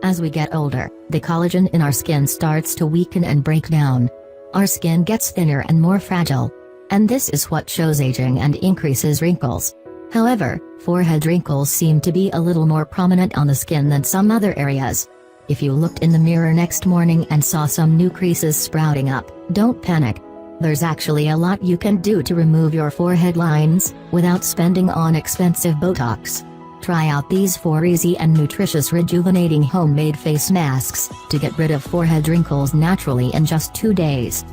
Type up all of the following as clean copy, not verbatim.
As we get older, the collagen in our skin starts to weaken and break down. Our skin gets thinner and more fragile. And this is what shows aging and increases wrinkles. However, forehead wrinkles seem to be a little more prominent on the skin than some other areas. If you looked in the mirror next morning and saw some new creases sprouting up, don't panic. There's actually a lot you can do to remove your forehead lines, without spending on expensive Botox. Try out these 4 easy and nutritious rejuvenating homemade face masks, to get rid of forehead wrinkles naturally in just 2 days.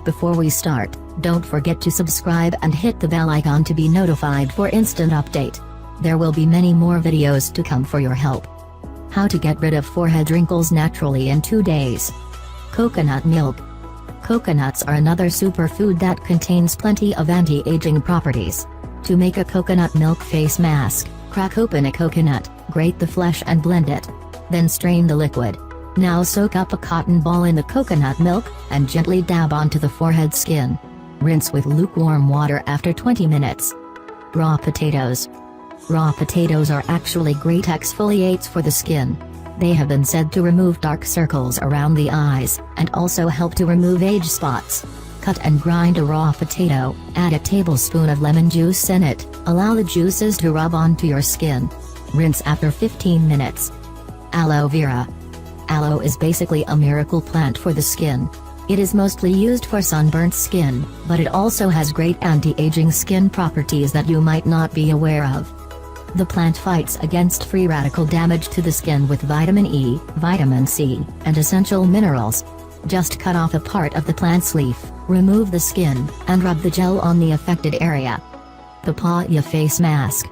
Before we start, don't forget to subscribe and hit the bell icon to be notified for instant update. There will be many more videos to come for your help. How to get rid of forehead wrinkles naturally in 2 days. Coconut milk. Coconuts are another superfood that contains plenty of anti-aging properties. To make a coconut milk face mask, crack open a coconut, grate the flesh and blend it. Then strain the liquid. Now soak up a cotton ball in the coconut milk, and gently dab onto the forehead skin. Rinse with lukewarm water after 20 minutes. Raw potatoes. Raw potatoes are actually great exfoliates for the skin. They have been said to remove dark circles around the eyes, and also help to remove age spots. Cut and grind a raw potato, add a tablespoon of lemon juice in it, allow the juices to rub onto your skin. Rinse after 15 minutes. Aloe vera. Aloe is basically a miracle plant for the skin. It is mostly used for sunburnt skin, but it also has great anti-aging skin properties that you might not be aware of. The plant fights against free radical damage to the skin with vitamin E, vitamin C, and essential minerals. Just cut off a part of the plant's leaf, remove the skin, and rub the gel on the affected area. Papaya face mask.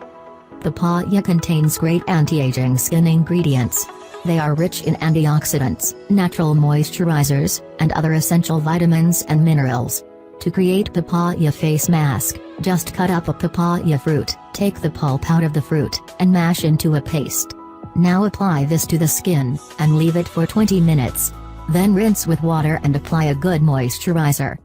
Papaya contains great anti-aging skin ingredients. They are rich in antioxidants, natural moisturizers, and other essential vitamins and minerals. To create papaya face mask, just cut up a papaya fruit, take the pulp out of the fruit, and mash into a paste. Now apply this to the skin, and leave it for 20 minutes. Then rinse with water and apply a good moisturizer.